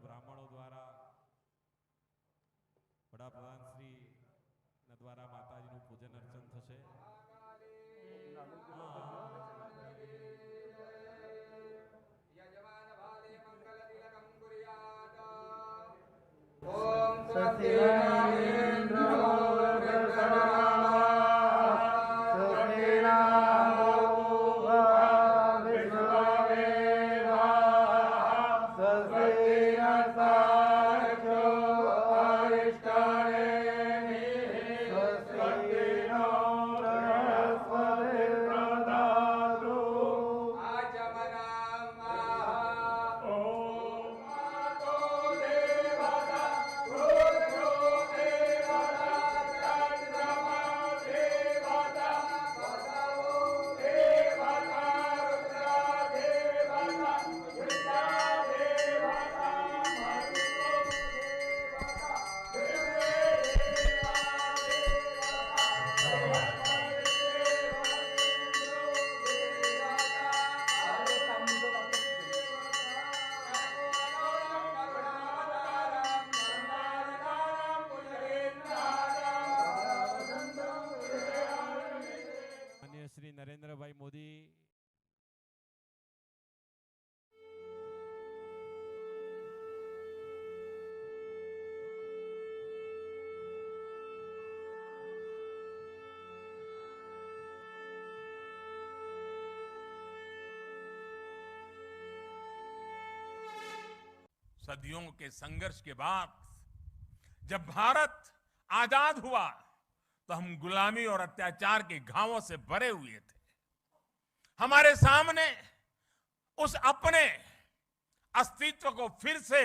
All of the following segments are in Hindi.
બ્રાહ્મણો દ્વારા વડાપ્રધાન શ્રી દ્વારા માતાજીનું પૂજન અર્ચન થશે. ઓમ સત્યનારાયણ શ્રી નરેન્દ્રભાઈ મોદી सदियों के संघर्ष के बाद जब भारत आजाद हुआ तो हम गुलामी और अत्याचार के घावों से भरे हुए थे. हमारे सामने उस अपने अस्तित्व को फिर से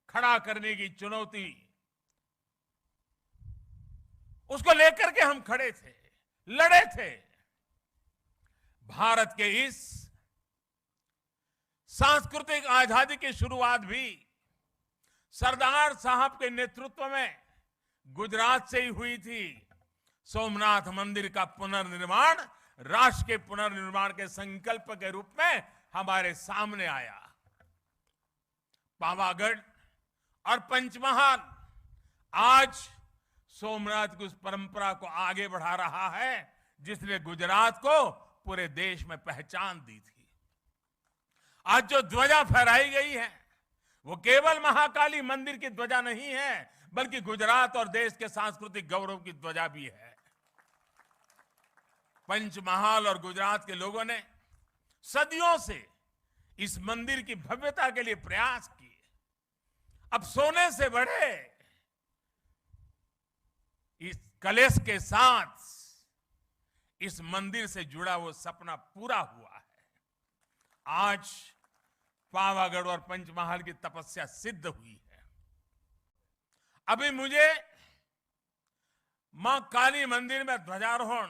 खड़ा करने की चुनौती, उसको लेकर के हम खड़े थे, लड़े थे. भारत के इस सांस्कृतिक आजादी की शुरुआत भी सरदार साहब के नेतृत्व में गुजरात से ही हुई थी. सोमनाथ मंदिर का पुनर्निर्माण राष्ट्र के पुनर्निर्माण के संकल्प के रूप में हमारे सामने आया. पावागढ़ और पंचमहाल आज सोमनाथ की उस परंपरा को आगे बढ़ा रहा है जिसने गुजरात को पूरे देश में पहचान दी थी. आज जो ध्वजा फहराई गई है वो केवल महाकाली मंदिर की ध्वजा नहीं है, बल्कि गुजरात और देश के सांस्कृतिक गौरव की ध्वजा भी है. पंचमहाल और गुजरात के लोगों ने सदियों से इस मंदिर की भव्यता के लिए प्रयास किए. अब सोने से बढ़े इस कलश के साथ इस मंदिर से जुड़ा वो सपना पूरा हुआ है. आज पावागढ़ और पंचमहाल की तपस्या सिद्ध हुई है. अभी मुझे मां काली मंदिर में ध्वजारोहण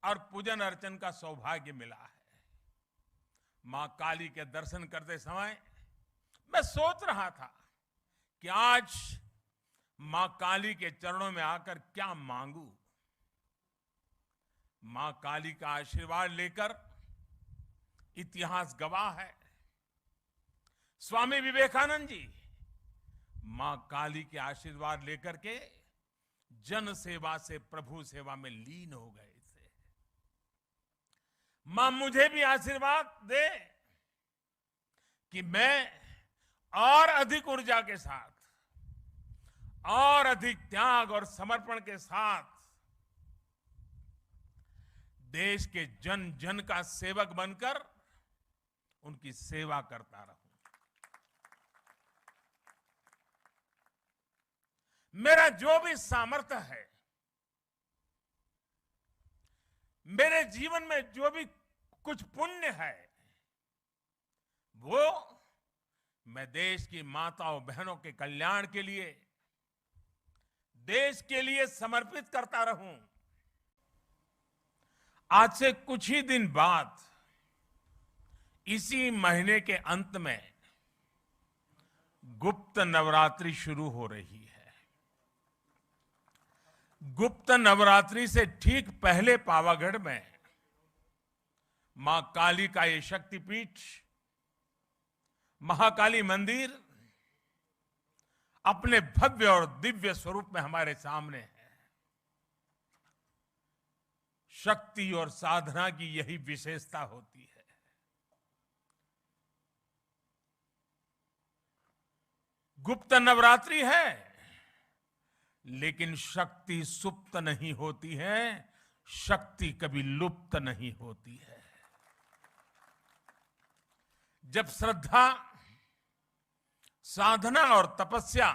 और पूजन अर्चन का सौभाग्य मिला है. मां काली के दर्शन करते समय मैं सोच रहा था कि आज मां काली के चरणों में आकर क्या मांगू. मां काली का आशीर्वाद लेकर इतिहास गवाह है. स्वामी विवेकानंद जी मां काली के आशीर्वाद लेकर के जन सेवा से प्रभु सेवा में लीन हो गए थे. मां मुझे भी आशीर्वाद दे कि मैं और अधिक ऊर्जा के साथ और अधिक त्याग और समर्पण के साथ देश के जन जन का सेवक बनकर उनकी सेवा करता रहूं. मेरा जो भी सामर्थ्य है, मेरे जीवन में जो भी कुछ पुण्य है, वो मैं देश की माताओं बहनों के कल्याण के लिए, देश के लिए समर्पित करता रहूं. आज से कुछ ही दिन बाद इसी महीने के अंत में गुप्त नवरात्रि शुरू हो रही है. गुप्त नवरात्रि से ठीक पहले पावागढ़ में मां काली का ये शक्तिपीठ महाकाली मंदिर अपने भव्य और दिव्य स्वरूप में हमारे सामने है। शक्ति और साधना की यही विशेषता होती है। गुप्त नवरात्रि है, लेकिन शक्ति सुप्त नहीं होती है, शक्ति कभी लुप्त नहीं होती है। जब श्रद्धा, साधना और तपस्या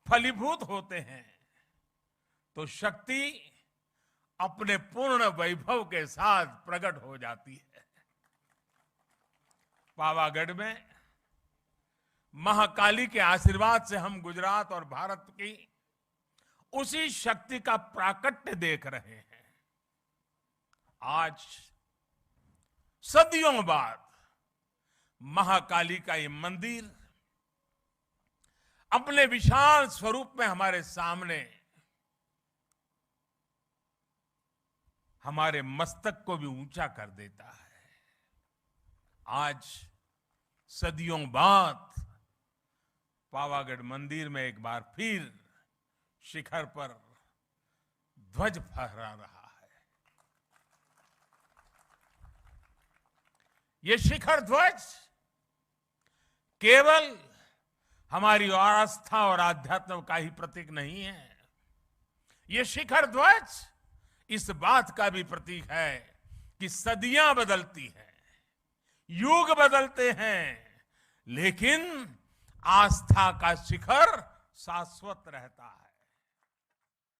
फलीभूत होते हैं तो शक्ति अपने पूर्ण वैभव के साथ प्रकट हो जाती है। पावागढ़ में महाकाली के आशीर्वाद से हम गुजरात और भारत की उसी शक्ति का प्राकट्य देख रहे हैं। आज सदियों बाद महाकाली का ये मंदिर अपने विशाल स्वरूप में हमारे सामने हमारे मस्तक को भी ऊंचा कर देता है। आज सदियों बाद पावागढ़ मंदिर में एक बार फिर शिखर पर ध्वज फहरा रहा है। ये शिखर ध्वज केवल हमारी आस्था और आध्यात्म का ही प्रतीक नहीं है। ये शिखर ध्वज इस बात का भी प्रतीक है कि सदियां बदलती हैं, युग बदलते हैं, लेकिन आस्था का शिखर शाश्वत रहता है।